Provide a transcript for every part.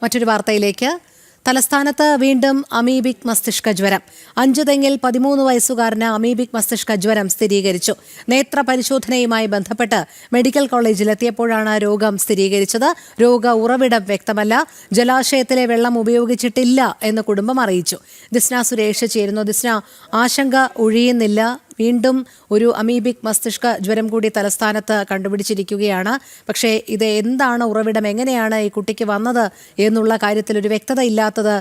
മറ്റൊരു വാർത്തയിലേക്ക്. തലസ്ഥാനത്ത് വീണ്ടും അമീബിക് മസ്തിഷ്ക ജ്വരം. അഞ്ചുതെങ്ങിൽ 13 വയസ്സുകാരന് അമീബിക് മസ്തിഷ്ക ജ്വരം സ്ഥിരീകരിച്ചു. നേത്ര പരിശോധനയുമായി ബന്ധപ്പെട്ട് മെഡിക്കൽ കോളേജിലെത്തിയപ്പോഴാണ് രോഗം സ്ഥിരീകരിച്ചത്. രോഗ ഉറവിടം വ്യക്തമല്ല. ജലാശയത്തിലെ വെള്ളം ഉപയോഗിച്ചിട്ടില്ല എന്ന് കുടുംബം അറിയിച്ചു. ദിസ്ന സുരേഷ് ചേരുന്നു. ദിസ്ന, ആശങ്ക ഒഴിയുന്നില്ല. വീണ്ടും ഒരു അമീബിക് മസ്തിഷ്ക ജ്വരം കൂടി തലസ്ഥാനത്ത് കണ്ടുപിടിച്ചിരിക്കുകയാണ്. പക്ഷേ ഇത് എന്താണ് ഉറവിടം, എങ്ങനെയാണ് ഈ കുട്ടിക്ക് വന്നത് എന്നുള്ള കാര്യത്തിൽ ഒരു വ്യക്തത ഇല്ലാത്തത്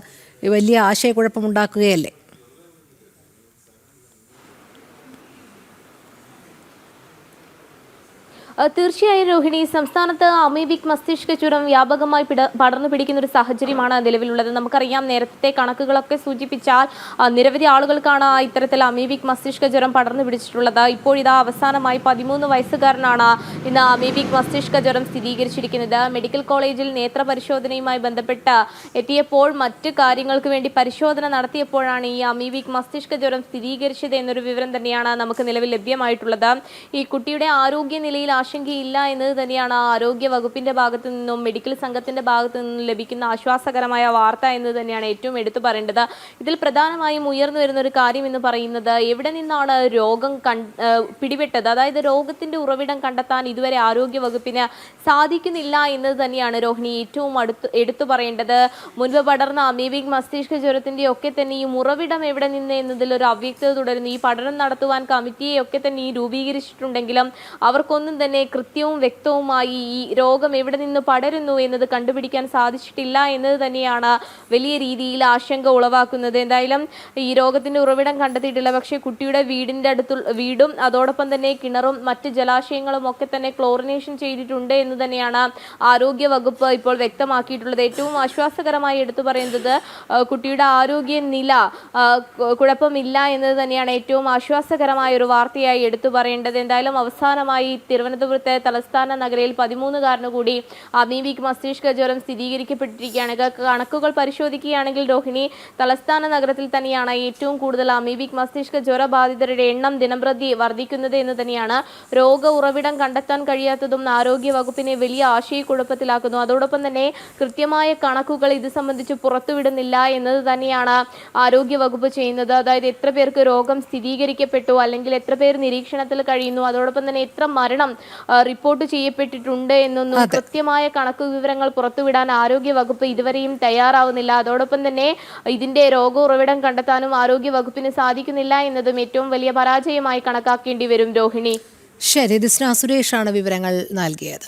വലിയ ആശയക്കുഴപ്പമുണ്ടാക്കുകയല്ലേ? തീർച്ചയായും രോഹിണി, സംസ്ഥാനത്ത് അമീബിക് മസ്തിഷ്ക ജ്വരം വ്യാപകമായി പടർന്നു പിടിക്കുന്ന ഒരു സാഹചര്യമാണ് നിലവിലുള്ളത്. നമുക്കറിയാം, നേരത്തെ കണക്കുകളൊക്കെ സൂചിപ്പിച്ചാൽ നിരവധി ആളുകൾക്കാണ് ഇത്തരത്തിൽ അമീബിക് മസ്തിഷ്ക ജ്വരം പടർന്നു പിടിച്ചിട്ടുള്ളത്. ഇപ്പോഴിതാ അവസാനമായി 13 വയസ്സുകാരനാണ് ഇന്ന് അമീബിക് മസ്തിഷ്ക ജ്വരം സ്ഥിരീകരിച്ചിരിക്കുന്നത്. മെഡിക്കൽ കോളേജിൽ നേത്ര പരിശോധനയുമായി ബന്ധപ്പെട്ട് എത്തിയപ്പോൾ മറ്റ് കാര്യങ്ങൾക്ക് വേണ്ടി പരിശോധന നടത്തിയപ്പോഴാണ് ഈ അമീബിക് മസ്തിഷ്ക ജ്വരം സ്ഥിരീകരിച്ചത് എന്നൊരു വിവരം തന്നെയാണ് നമുക്ക് നിലവിൽ ലഭ്യമായിട്ടുള്ളത്. ഈ കുട്ടിയുടെ ആരോഗ്യനിലയിൽ ആശങ്കയില്ല എന്നത് തന്നെയാണ് ആരോഗ്യ വകുപ്പിന്റെ ഭാഗത്തു നിന്നും മെഡിക്കൽ സംഘത്തിന്റെ ഭാഗത്തു നിന്നും ലഭിക്കുന്ന ആശ്വാസകരമായ വാർത്ത എന്ന് തന്നെയാണ് ഏറ്റവും എടുത്തു പറയേണ്ടത്. ഇതിൽ പ്രധാനമായും ഉയർന്നു വരുന്ന ഒരു കാര്യം എന്ന് പറയുന്നത്, എവിടെ നിന്നാണ് രോഗം പിടിപെട്ടത്, അതായത് രോഗത്തിന്റെ ഉറവിടം കണ്ടെത്താൻ ഇതുവരെ ആരോഗ്യ വകുപ്പിന് സാധിക്കുന്നില്ല എന്നത് തന്നെയാണ് രോഹിണി ഏറ്റവും എടുത്തു പറയേണ്ടത്. മുൻപ് പടർന്ന അമീബിക് മസ്തിഷ്ക ജ്വരത്തിന്റെ ഒക്കെ തന്നെ ഈ ഉറവിടം എവിടെ നിന്ന് എന്നതിൽ ഒരു അവ്യക്തത തുടരുന്നു. ഈ പഠനം നടത്തുവാൻ കമ്മിറ്റിയെ ഒക്കെ തന്നെ രൂപീകരിച്ചിട്ടുണ്ടെങ്കിലും അവർക്കൊന്നും തന്നെ കൃത്യവും വ്യക്തവുമായി ഈ രോഗം എവിടെ നിന്ന് പടരുന്നു എന്നത് കണ്ടുപിടിക്കാൻ സാധിച്ചിട്ടില്ല എന്നത് തന്നെയാണ് വലിയ രീതിയിൽ ആശങ്ക ഉളവാക്കുന്നത്. എന്തായാലും ഈ രോഗത്തിന്റെ ഉറവിടം കണ്ടെത്തിയിട്ടില്ല. പക്ഷേ കുട്ടിയുടെ വീടും അതോടൊപ്പം തന്നെ കിണറും മറ്റ് ജലാശയങ്ങളും ഒക്കെ തന്നെ ക്ലോറിനേഷൻ ചെയ്തിട്ടുണ്ട് എന്ന് തന്നെയാണ് ആരോഗ്യ വകുപ്പ് ഇപ്പോൾ വ്യക്തമാക്കിയിട്ടുള്ളത്. ഏറ്റവും ആശ്വാസകരമായി എടുത്തു പറയുന്നത് കുട്ടിയുടെ ആരോഗ്യ നില കുഴപ്പമില്ല എന്നത് തന്നെയാണ് ഏറ്റവും ആശ്വാസകരമായ ഒരു വാർത്തയായി എടുത്തു പറയേണ്ടത്. എന്തായാലും അവസാനമായി തിരുവനന്തപുരത്തെ തലസ്ഥാന നഗരയിൽ 13-കാരന് കൂടി അമീബിക് മസ്തിഷ്ക ജ്വരം സ്ഥിരീകരിക്കപ്പെട്ടിരിക്കുകയാണ്. കണക്കുകൾ പരിശോധിക്കുകയാണെങ്കിൽ രോഹിണി, തലസ്ഥാന നഗരത്തിൽ തന്നെയാണ് ഏറ്റവും കൂടുതൽ അമീബിക് മസ്തിഷ്ക ജ്വര ബാധിതരുടെ എണ്ണം ദിനംപ്രതി വർദ്ധിക്കുന്നത് എന്ന് തന്നെയാണ്. രോഗ ഉറവിടം കണ്ടെത്താൻ കഴിയാത്തതും ആരോഗ്യ വകുപ്പിനെ വലിയ ആശയക്കുഴപ്പത്തിലാക്കുന്നു. അതോടൊപ്പം തന്നെ കൃത്യമായ കണക്കുകൾ ഇത് സംബന്ധിച്ച് പുറത്തുവിടുന്നില്ല എന്നത് തന്നെയാണ് ആരോഗ്യ വകുപ്പ് ചെയ്യുന്നത്. അതായത് എത്ര പേർക്ക് രോഗം സ്ഥിരീകരിക്കപ്പെട്ടു, അല്ലെങ്കിൽ എത്ര പേർ നിരീക്ഷണത്തിൽ കഴിയുന്നു, അതോടൊപ്പം തന്നെ എത്ര മരണം റിപ്പോർട്ട് ചെയ്യപ്പെട്ടിട്ടുണ്ട് എന്നൊന്നും കൃത്യമായ കണക്ക് വിവരങ്ങൾ പുറത്തുവിടാൻ ആരോഗ്യ വകുപ്പ് ഇതുവരെയും തയ്യാറാവുന്നില്ല. അതോടൊപ്പം തന്നെ ഇതിന്റെ രോഗ ഉറവിടം കണ്ടെത്താനും ആരോഗ്യ വകുപ്പിന് സാധിക്കുന്നില്ല എന്നതും ഏറ്റവും വലിയ പരാജയമായി കണക്കാക്കേണ്ടി വരും രോഹിണി. ശരി, ദിസ്ന സുരേഷാണ് വിവരങ്ങൾ നൽകിയത്.